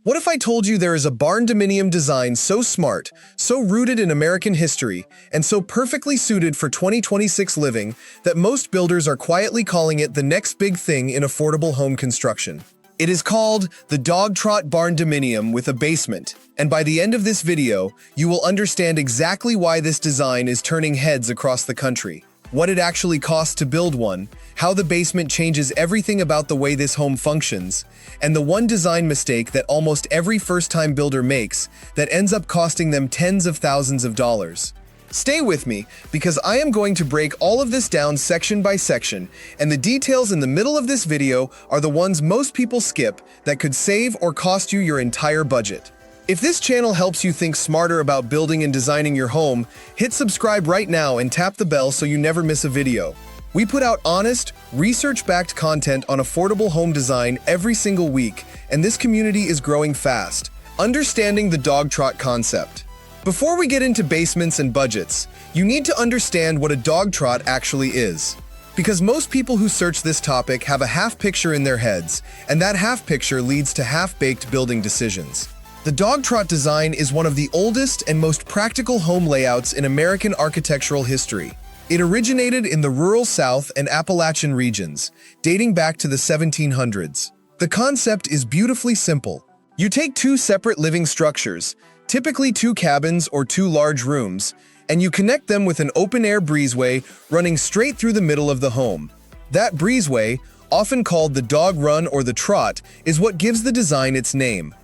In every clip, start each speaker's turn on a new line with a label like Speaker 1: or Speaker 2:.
Speaker 1: What if I told you there is a barndominium design so smart, so rooted in American history, and so perfectly suited for 2026 living that most builders are quietly calling it the next big thing in affordable home construction? It is called the Dogtrot Barndominium with a basement, and by the end of this video, you will understand exactly why this design is turning heads across the country, what it actually costs to build one, how the basement changes everything about the way this home functions, and the one design mistake that almost every first-time builder makes that ends up costing them tens of thousands of dollars. Stay with me, because I am going to break all of this down section by section, and the details in the middle of this video are the ones most people skip that could save or cost you your entire budget. If this channel helps you think smarter about building and designing your home, hit subscribe right now and tap the bell so you never miss a video. We put out honest, research-backed content on affordable home design every single week, and this community is growing fast. Understanding the Dogtrot concept. Before we get into basements and budgets, you need to understand what a Dogtrot actually is. Because most people who search this topic have a half picture in their heads, and that half picture leads to half-baked building decisions. The Dogtrot design is one of the oldest and most practical home layouts in American architectural history. It originated in the rural South and Appalachian regions, dating back to the 1700s. The concept is beautifully simple. You take two separate living structures, typically two cabins or two large rooms, and you connect them with an open-air breezeway running straight through the middle of the home. That breezeway, often called the dog run or the trot, is what gives the design its name.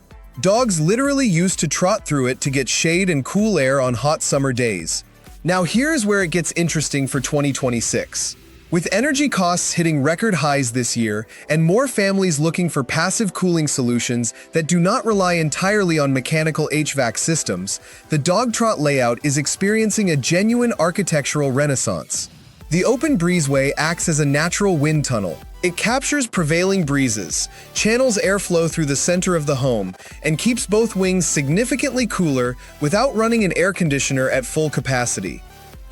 Speaker 1: Dogs literally used to trot through it to get shade and cool air on hot summer days. Now here's where it gets interesting for 2026. With energy costs hitting record highs this year and more families looking for passive cooling solutions that do not rely entirely on mechanical HVAC systems, the Dogtrot layout is experiencing a genuine architectural renaissance. The open breezeway acts as a natural wind tunnel. It captures prevailing breezes, channels airflow through the center of the home, and keeps both wings significantly cooler without running an air conditioner at full capacity.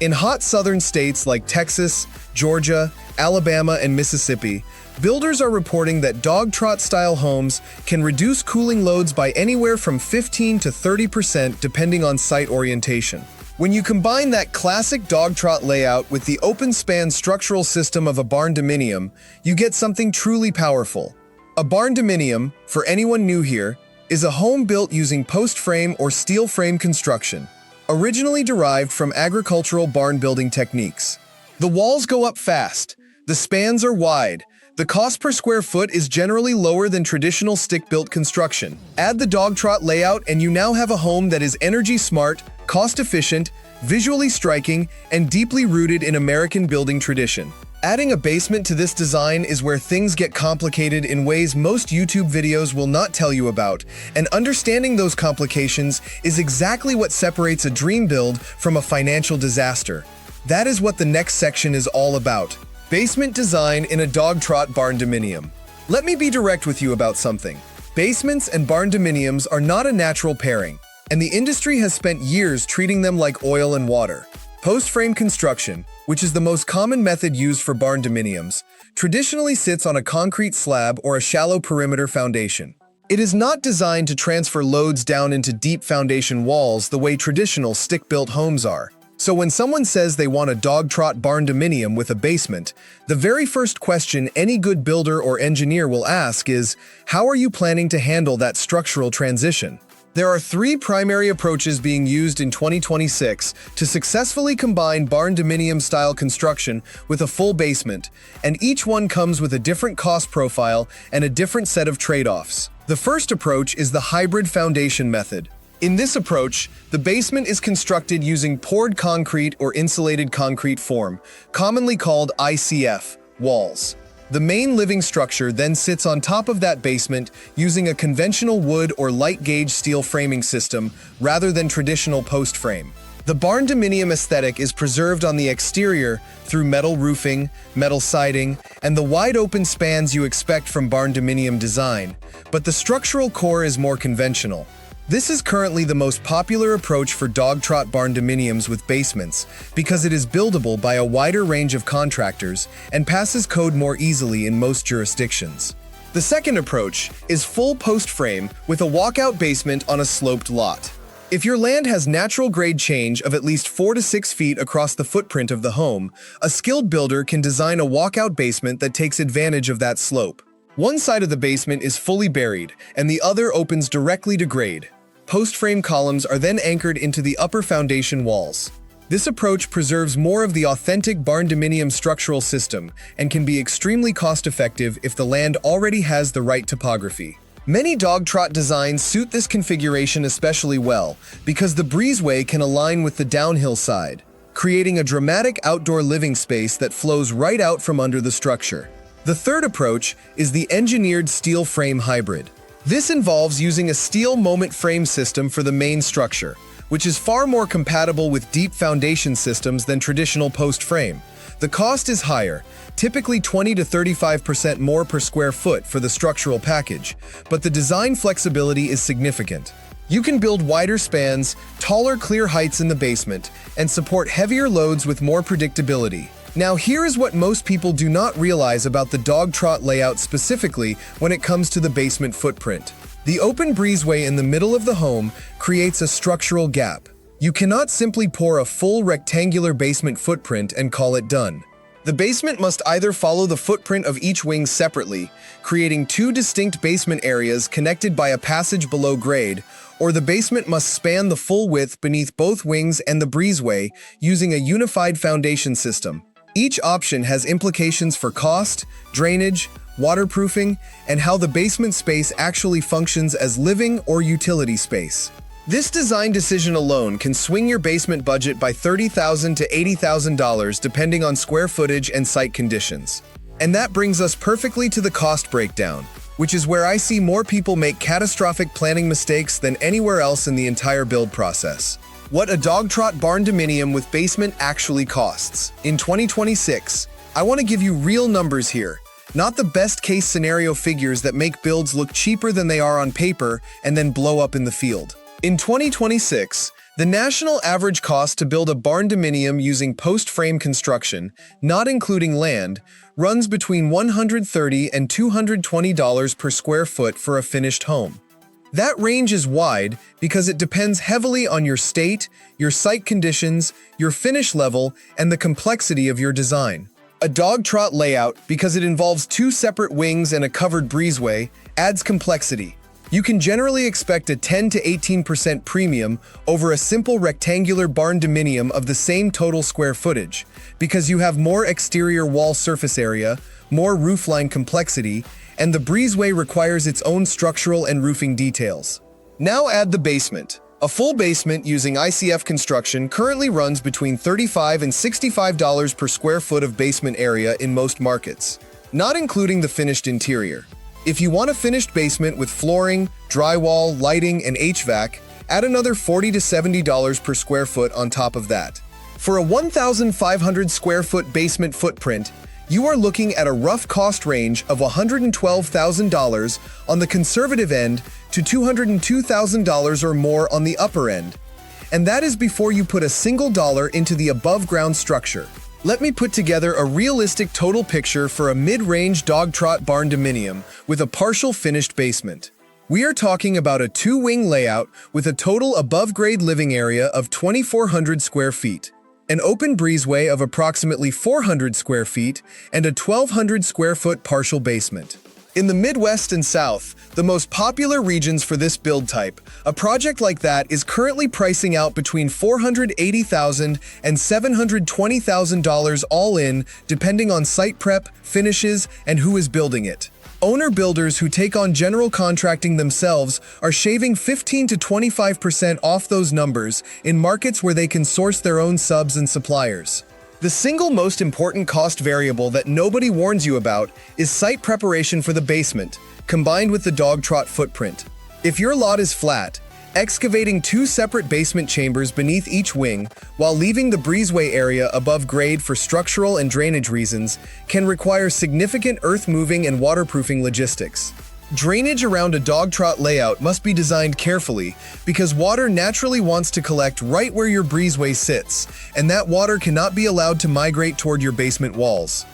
Speaker 1: In hot southern states like Texas, Georgia, Alabama, and Mississippi, builders are reporting that Dogtrot-style homes can reduce cooling loads by anywhere from 15 to 30% depending on site orientation. When you combine that classic Dogtrot layout with the open-span structural system of a barndominium, you get something truly powerful. A barndominium, for anyone new here, is a home built using post-frame or steel frame construction, originally derived from agricultural barn building techniques. The walls go up fast, the spans are wide, the cost per square foot is generally lower than traditional stick-built construction. Add the Dogtrot layout and you now have a home that is energy-smart, cost-efficient, visually striking, and deeply rooted in American building tradition. Adding a basement to this design is where things get complicated in ways most YouTube videos will not tell you about, and understanding those complications is exactly what separates a dream build from a financial disaster. That is what the next section is all about. Basement design in a Dogtrot barndominium. Let me be direct with you about something. Basements and barndominiums are not a natural pairing, and the industry has spent years treating them like oil and water. Post-frame construction, which is the most common method used for barndominiums, traditionally sits on a concrete slab or a shallow perimeter foundation. It is not designed to transfer loads down into deep foundation walls the way traditional stick-built homes are. So when someone says they want a Dogtrot barndominium with a basement, the very first question any good builder or engineer will ask is, how are you planning to handle that structural transition? There are three primary approaches being used in 2026 to successfully combine barndominium-style construction with a full basement, and each one comes with a different cost profile and a different set of trade-offs. The first approach is the hybrid foundation method. In this approach, the basement is constructed using poured concrete or insulated concrete form, commonly called ICF, walls. The main living structure then sits on top of that basement using a conventional wood or light-gauge steel framing system rather than traditional post frame. The barndominium aesthetic is preserved on the exterior through metal roofing, metal siding, and the wide-open spans you expect from barndominium design, but the structural core is more conventional. This is currently the most popular approach for Dogtrot barndominiums with basements because it is buildable by a wider range of contractors and passes code more easily in most jurisdictions. The second approach is full post frame with a walkout basement on a sloped lot. If your land has natural grade change of at least 4 to 6 feet across the footprint of the home, a skilled builder can design a walkout basement that takes advantage of that slope. One side of the basement is fully buried, and the other opens directly to grade. Post-frame columns are then anchored into the upper foundation walls. This approach preserves more of the authentic barndominium structural system and can be extremely cost-effective if the land already has the right topography. Many Dogtrot designs suit this configuration especially well because the breezeway can align with the downhill side, creating a dramatic outdoor living space that flows right out from under the structure. The third approach is the engineered steel frame hybrid. This involves using a steel moment frame system for the main structure, which is far more compatible with deep foundation systems than traditional post frame. The cost is higher, typically 20 to 35% more per square foot for the structural package, but the design flexibility is significant. You can build wider spans, taller clear heights in the basement, and support heavier loads with more predictability. Now here is what most people do not realize about the Dogtrot layout specifically when it comes to the basement footprint. The open breezeway in the middle of the home creates a structural gap. You cannot simply pour a full rectangular basement footprint and call it done. The basement must either follow the footprint of each wing separately, creating two distinct basement areas connected by a passage below grade, or the basement must span the full width beneath both wings and the breezeway using a unified foundation system. Each option has implications for cost, drainage, waterproofing, and how the basement space actually functions as living or utility space. This design decision alone can swing your basement budget by $30,000 to $80,000 depending on square footage and site conditions. And that brings us perfectly to the cost breakdown, which is where I see more people make catastrophic planning mistakes than anywhere else in the entire build process. What a Dogtrot barndominium with basement actually costs. In 2026, I want to give you real numbers here, not the best case scenario figures that make builds look cheaper than they are on paper and then blow up in the field. In 2026, the national average cost to build a barndominium using post-frame construction, not including land, runs between $130 and $220 per square foot for a finished home. That range is wide because it depends heavily on your state, your site conditions, your finish level, and the complexity of your design. A Dogtrot layout, because it involves two separate wings and a covered breezeway, adds complexity. You can generally expect a 10 to 18% premium over a simple rectangular barndominium of the same total square footage, because you have more exterior wall surface area, more roofline complexity, and the breezeway requires its own structural and roofing details. Now add the basement. A full basement using ICF construction currently runs between $35 and $65 per square foot of basement area in most markets, not including the finished interior. If you want a finished basement with flooring, drywall, lighting, and HVAC, add another $40 to $70 per square foot on top of that. For a 1,500 square foot basement footprint, you are looking at a rough cost range of $112,000 on the conservative end to $202,000 or more on the upper end. And that is before you put a single dollar into the above-ground structure. Let me put together a realistic total picture for a mid-range Dogtrot barndominium with a partial finished basement. We are talking about a two-wing layout with a total above-grade living area of 2,400 square feet, an open breezeway of approximately 400 square feet, and a 1,200 square foot partial basement. In the Midwest and South, the most popular regions for this build type, a project like that is currently pricing out between $480,000 and $720,000 all in, depending on site prep, finishes, and who is building it. Owner-builders who take on general contracting themselves are shaving 15 to 25% off those numbers in markets where they can source their own subs and suppliers. The single most important cost variable that nobody warns you about is site preparation for the basement, combined with the Dogtrot footprint. If your lot is flat, excavating two separate basement chambers beneath each wing while leaving the breezeway area above grade for structural and drainage reasons can require significant earth-moving and waterproofing logistics. Drainage around a Dogtrot layout must be designed carefully because water naturally wants to collect right where your breezeway sits, and that water cannot be allowed to migrate toward your basement walls.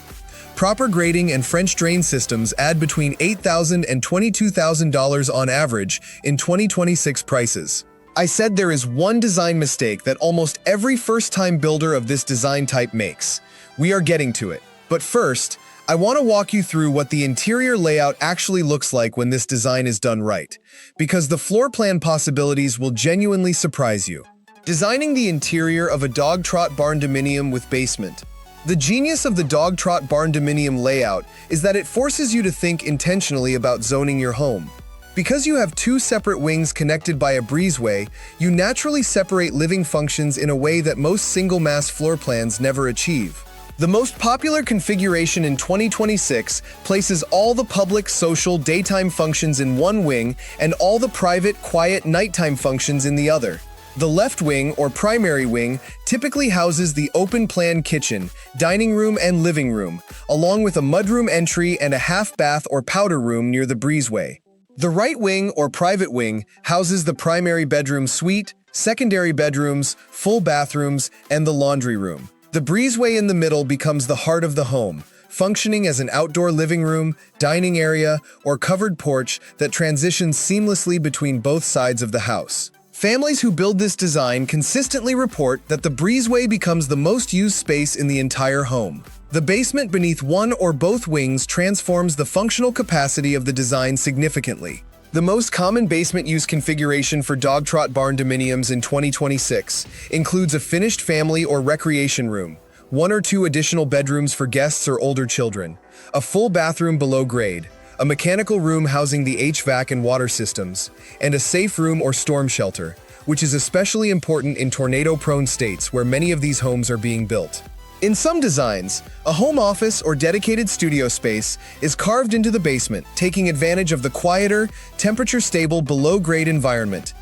Speaker 1: Proper grading and French drain systems add between $8,000 and $22,000 on average in 2026 prices. I said there is one design mistake that almost every first-time builder of this design type makes. We are getting to it. But first, I want to walk you through what the interior layout actually looks like when this design is done right, because the floor plan possibilities will genuinely surprise you. Designing the interior of a Dogtrot barndominium with basement. The genius of the Dogtrot barndominium layout is that it forces you to think intentionally about zoning your home. Because you have two separate wings connected by a breezeway, you naturally separate living functions in a way that most single-mass floor plans never achieve. The most popular configuration in 2026 places all the public, social, daytime functions in one wing and all the private, quiet, nighttime functions in the other. The left wing, or primary wing, typically houses the open-plan kitchen, dining room, and living room, along with a mudroom entry and a half-bath or powder room near the breezeway. The right wing, or private wing, houses the primary bedroom suite, secondary bedrooms, full bathrooms, and the laundry room. The breezeway in the middle becomes the heart of the home, functioning as an outdoor living room, dining area, or covered porch that transitions seamlessly between both sides of the house. Families who build this design consistently report that the breezeway becomes the most used space in the entire home. The basement beneath one or both wings transforms the functional capacity of the design significantly. The most common basement use configuration for Dogtrot barndominiums in 2026 includes a finished family or recreation room, one or two additional bedrooms for guests or older children, a full bathroom below grade, a mechanical room housing the HVAC and water systems, and a safe room or storm shelter, which is especially important in tornado-prone states where many of these homes are being built. In some designs, a home office or dedicated studio space is carved into the basement, taking advantage of the quieter, temperature-stable, below-grade environment.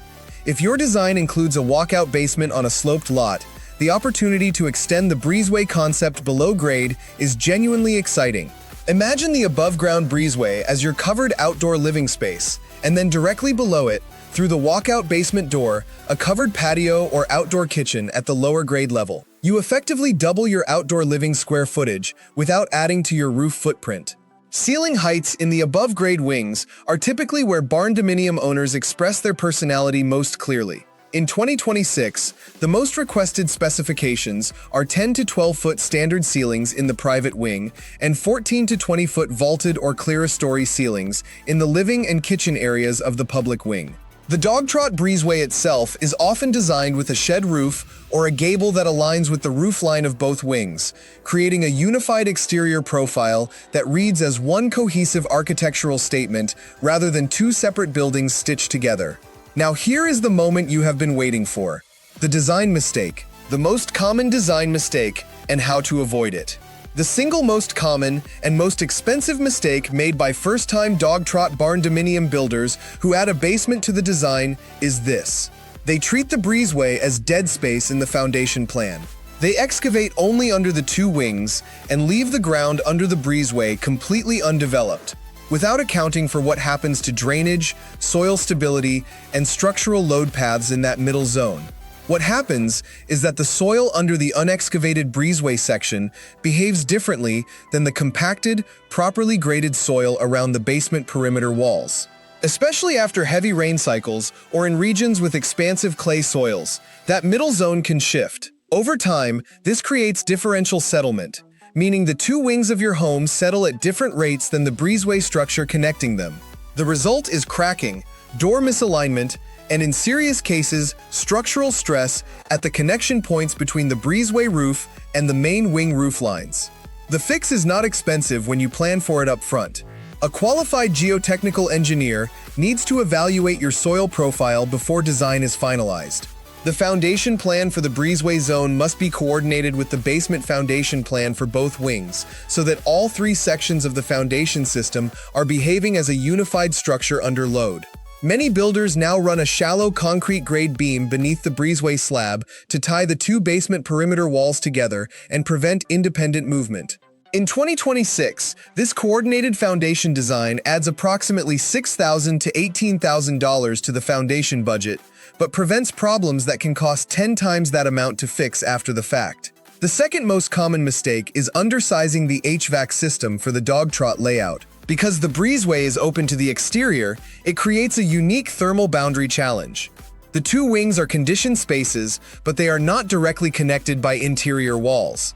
Speaker 1: If your design includes a walkout basement on a sloped lot, the opportunity to extend the breezeway concept below grade is genuinely exciting. Imagine the above-ground breezeway as your covered outdoor living space, and then directly below it, through the walkout basement door, a covered patio or outdoor kitchen at the lower grade level. You effectively double your outdoor living square footage without adding to your roof footprint. Ceiling heights in the above-grade wings are typically where barndominium owners express their personality most clearly. In 2026, the most requested specifications are 10 to 12-foot standard ceilings in the private wing and 14 to 20-foot vaulted or clerestory ceilings in the living and kitchen areas of the public wing. The Dogtrot breezeway itself is often designed with a shed roof or a gable that aligns with the roofline of both wings, creating a unified exterior profile that reads as one cohesive architectural statement rather than two separate buildings stitched together. Now here is the moment you have been waiting for. The design mistake. The most common design mistake and how to avoid it. The single most common and most expensive mistake made by first-time Dogtrot barndominium builders who add a basement to the design is this. They treat the breezeway as dead space in the foundation plan. They excavate only under the two wings and leave the ground under the breezeway completely undeveloped, without accounting for what happens to drainage, soil stability, and structural load paths in that middle zone. What happens is that the soil under the unexcavated breezeway section behaves differently than the compacted, properly graded soil around the basement perimeter walls. Especially after heavy rain cycles or in regions with expansive clay soils, that middle zone can shift. Over time, this creates differential settlement, meaning the two wings of your home settle at different rates than the breezeway structure connecting them. The result is cracking, door misalignment, and in serious cases, structural stress at the connection points between the breezeway roof and the main wing roof lines. The fix is not expensive when you plan for it up front. A qualified geotechnical engineer needs to evaluate your soil profile before design is finalized. The foundation plan for the breezeway zone must be coordinated with the basement foundation plan for both wings, so that all three sections of the foundation system are behaving as a unified structure under load. Many builders now run a shallow concrete grade beam beneath the breezeway slab to tie the two basement perimeter walls together and prevent independent movement. In 2026, this coordinated foundation design adds approximately $6,000 to $18,000 to the foundation budget, but prevents problems that can cost 10 times that amount to fix after the fact. The second most common mistake is undersizing the HVAC system for the Dogtrot layout. Because the breezeway is open to the exterior, it creates a unique thermal boundary challenge. The two wings are conditioned spaces, but they are not directly connected by interior walls.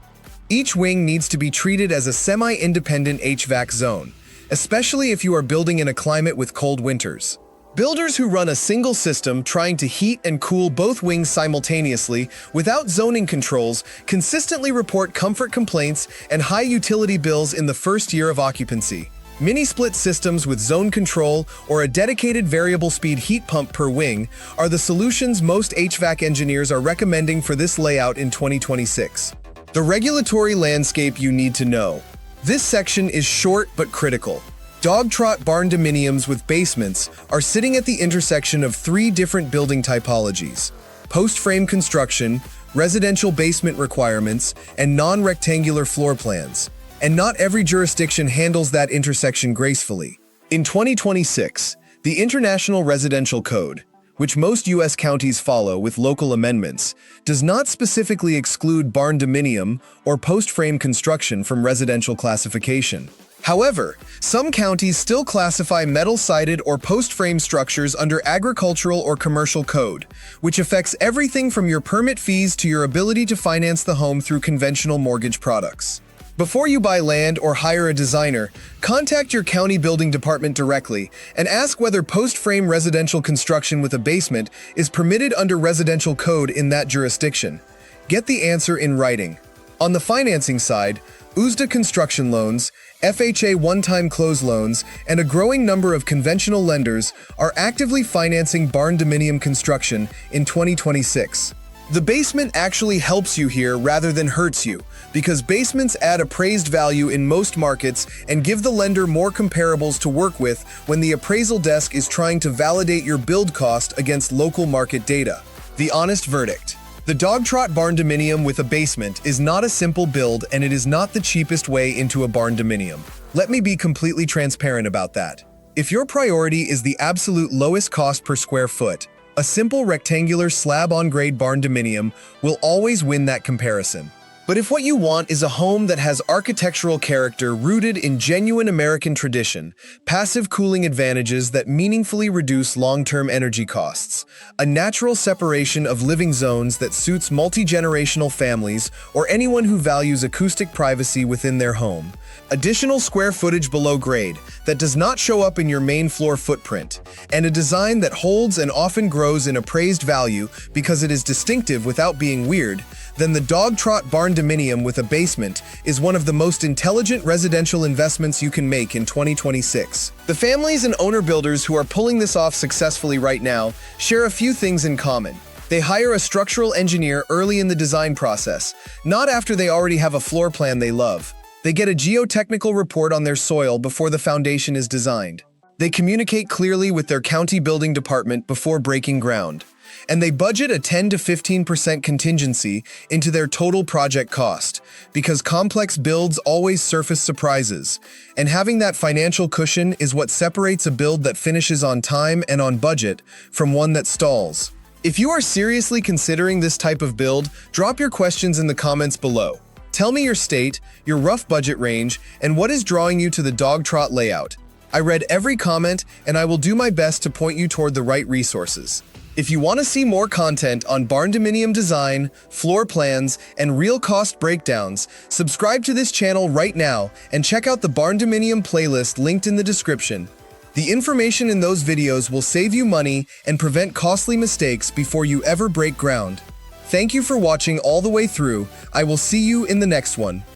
Speaker 1: Each wing needs to be treated as a semi-independent HVAC zone, especially if you are building in a climate with cold winters. Builders who run a single system trying to heat and cool both wings simultaneously without zoning controls consistently report comfort complaints and high utility bills in the first year of occupancy. Mini-split systems with zone control or a dedicated variable speed heat pump per wing are the solutions most HVAC engineers are recommending for this layout in 2026. The regulatory landscape you need to know. This section is short but critical. Dogtrot barndominiums with basements are sitting at the intersection of three different building typologies: post-frame construction, residential basement requirements, and non-rectangular floor plans. And not every jurisdiction handles that intersection gracefully. In 2026, the International Residential Code, which most U.S. counties follow with local amendments, does not specifically exclude barndominium or post-frame construction from residential classification. However, some counties still classify metal-sided or post-frame structures under agricultural or commercial code, which affects everything from your permit fees to your ability to finance the home through conventional mortgage products. Before you buy land or hire a designer, contact your county building department directly and ask whether post-frame residential construction with a basement is permitted under residential code in that jurisdiction. Get the answer in writing. On the financing side, USDA construction loans, FHA one-time close loans, and a growing number of conventional lenders are actively financing barndominium construction in 2026. The basement actually helps you here rather than hurts you, because basements add appraised value in most markets and give the lender more comparables to work with when the appraisal desk is trying to validate your build cost against local market data. The honest verdict. The Dogtrot barndominium with a basement is not a simple build, and it is not the cheapest way into a barndominium. Let me be completely transparent about that. If your priority is the absolute lowest cost per square foot, a simple rectangular slab-on-grade barndominium will always win that comparison. But if what you want is a home that has architectural character rooted in genuine American tradition, passive cooling advantages that meaningfully reduce long-term energy costs, a natural separation of living zones that suits multi-generational families or anyone who values acoustic privacy within their home, additional square footage below grade that does not show up in your main floor footprint, and a design that holds and often grows in appraised value because it is distinctive without being weird, then the Dogtrot barndominium with a basement is one of the most intelligent residential investments you can make in 2026. The families and owner builders who are pulling this off successfully right now share a few things in common. They hire a structural engineer early in the design process, not after they already have a floor plan they love. They get a geotechnical report on their soil before the foundation is designed. They communicate clearly with their county building department before breaking ground. And they budget a 10 to 15% contingency into their total project cost, because complex builds always surface surprises, and having that financial cushion is what separates a build that finishes on time and on budget from one that stalls. If you are seriously considering this type of build, drop your questions in the comments below. Tell me your state, your rough budget range, and what is drawing you to the Dogtrot layout. I read every comment, and I will do my best to point you toward the right resources. If you want to see more content on barndominium design, floor plans, and real cost breakdowns, subscribe to this channel right now and check out the barndominium playlist linked in the description. The information in those videos will save you money and prevent costly mistakes before you ever break ground. Thank you for watching all the way through. I will see you in the next one.